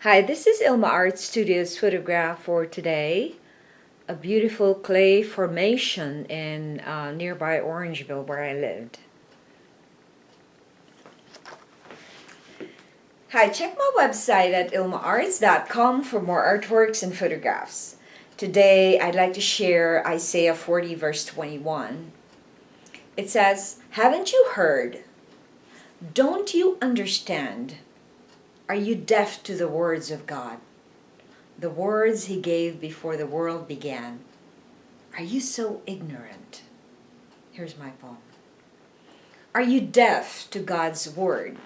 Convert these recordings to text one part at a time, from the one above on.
Hi, this is Ilma Art Studios photograph for today. A beautiful clay formation in nearby Orangeville where I lived. Hi, check my website at ilmaarts.com for more artworks and photographs. Today I'd like to share Isaiah 40 verse 21. It says, "Haven't you heard? Don't you understand? Are you deaf to the words of God? The words He gave before the world began. Are you so ignorant?" Here's my poem. Are you deaf to God's word?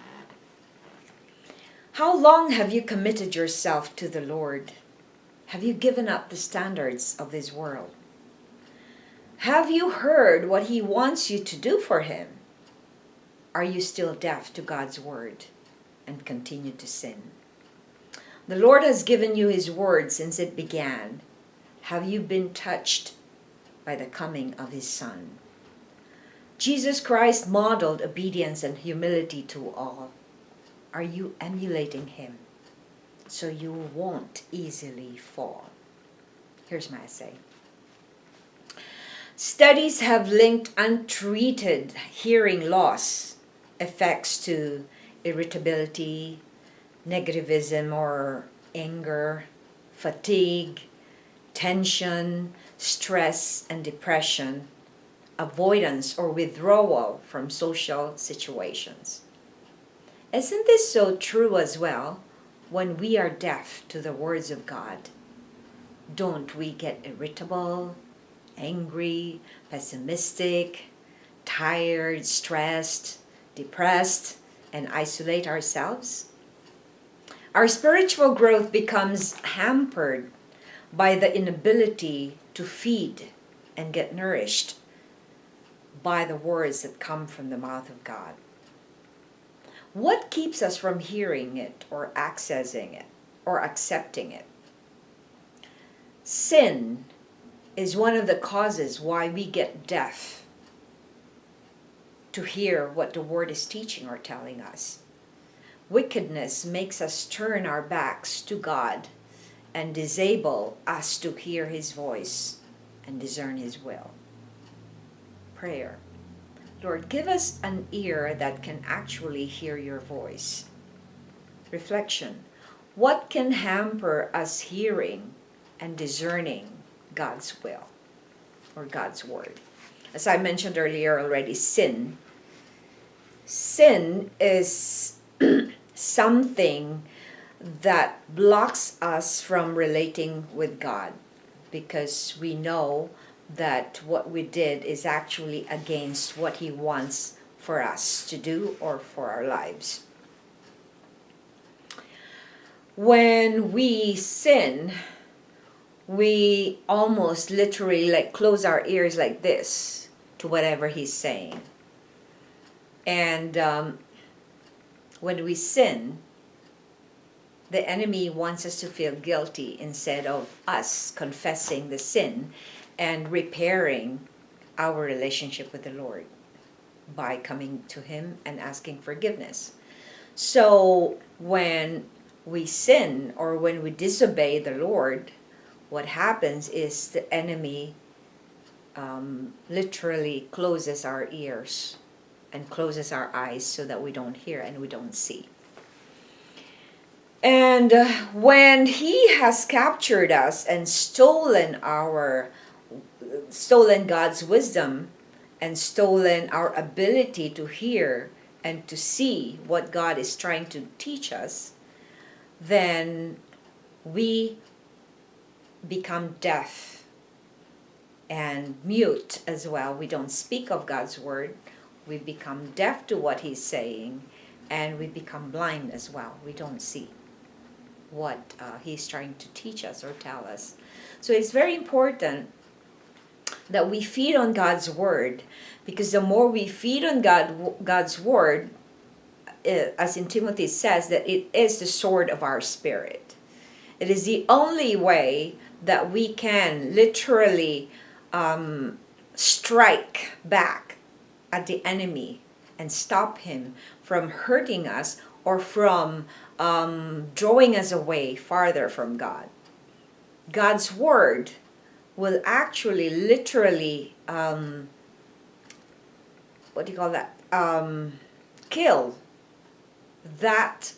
How long have you committed yourself to the Lord? Have you given up the standards of this world? Have you heard what He wants you to do for Him? Are you still deaf to God's word and continue to sin? The Lord has given you His word since it began. Have you been touched by the coming of His Son? Jesus Christ modeled obedience and humility to all. Are you emulating Him so you won't easily fall? Here's my essay. Studies have linked untreated hearing loss effects to irritability, negativism or anger, fatigue, tension, stress and depression, avoidance or withdrawal from social situations. Isn't this so true as well when we are deaf to the words of God? Don't we get irritable, angry, pessimistic, tired, stressed, depressed, and isolate ourselves? Our spiritual growth becomes hampered by the inability to feed and get nourished by the words that come from the mouth of God. What keeps us from hearing it or accessing it or accepting it? Sin is one of the causes why we get deaf to hear what the Word is teaching or telling us. Wickedness makes us turn our backs to God and disable us to hear His voice and discern His will. Prayer. Lord, give us an ear that can actually hear your voice. Reflection. What can hamper us hearing and discerning God's will or God's word? As I mentioned earlier already, sin. Sin is something that blocks us from relating with God because we know that what we did is actually against what He wants for us to do or for our lives. When we sin, we almost literally close our ears like this to whatever He's saying. And when we sin, the enemy wants us to feel guilty instead of us confessing the sin and repairing our relationship with the Lord by coming to Him and asking forgiveness. So when we sin or when we disobey the Lord, what happens is the enemy literally closes our ears and closes our eyes so that we don't hear and we don't see. And when he has captured us and stolen God's wisdom and stolen our ability to hear and to see what God is trying to teach us, then we become deaf and mute as well. We don't speak of God's word. We become deaf to what He's saying, and we become blind as well. We don't see what He's trying to teach us or tell us. So it's very important that we feed on God's word, because the more we feed on God's word, as in Timothy says, that it is the sword of our spirit. It is the only way that we can literally strike back at the enemy and stop him from hurting us or from drawing us away farther from God. God's word will actually literally, what do you call that? Kill that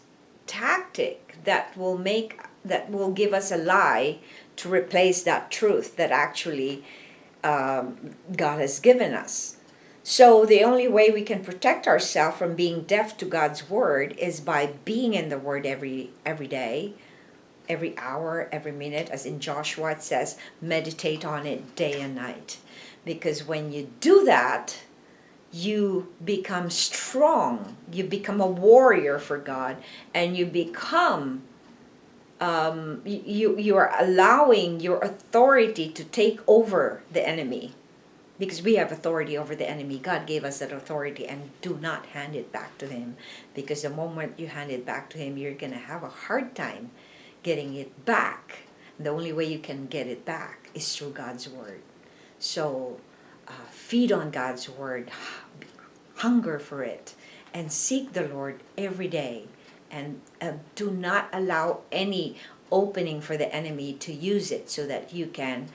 tactic that will give us a lie to replace that truth that actually God has given us. So the only way we can protect ourselves from being deaf to God's word is by being in the word every day, every hour, every minute. As in Joshua it says, meditate on it day and night. Because when you do that, you become strong. You become a warrior for God, and you become you are allowing your authority to take over the enemy, because we have authority over the enemy. God gave us that authority, and do not hand it back to him, because the moment you hand it back to him, you're going to have a hard time getting it back. The only way you can get it back is through God's word. So feed on God's word, hunger for it, and seek the Lord every day, and do not allow any opening for the enemy to use it so that you can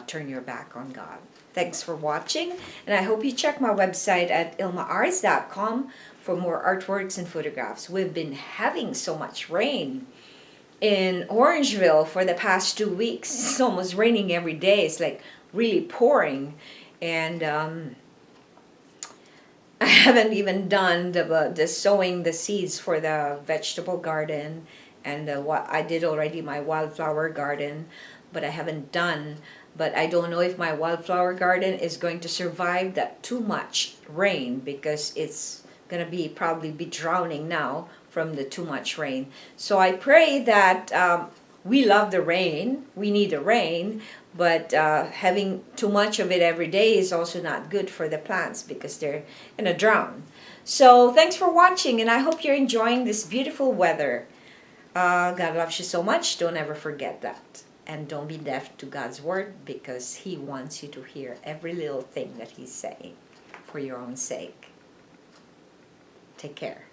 turn your back on God. Thanks for watching, and I hope you check my website at ilmaarts.com for more artworks and photographs. We've been having so much rain in Orangeville for the past 2 weeks. It's almost raining every day. It's like really pouring, and I haven't even done the sowing the seeds for the vegetable garden, and what I did already, my wildflower garden, but I haven't done. But I don't know if my wildflower garden is going to survive that too much rain, because it's gonna probably be drowning now from the too much rain. So I pray that we love the rain, we need the rain, but having too much of it every day is also not good for the plants, because they're gonna drown. So thanks for watching, and I hope you're enjoying this beautiful weather. God loves you so much. Don't ever forget that. And don't be deaf to God's word, because he wants you to hear every little thing that he's saying for your own sake. Take care.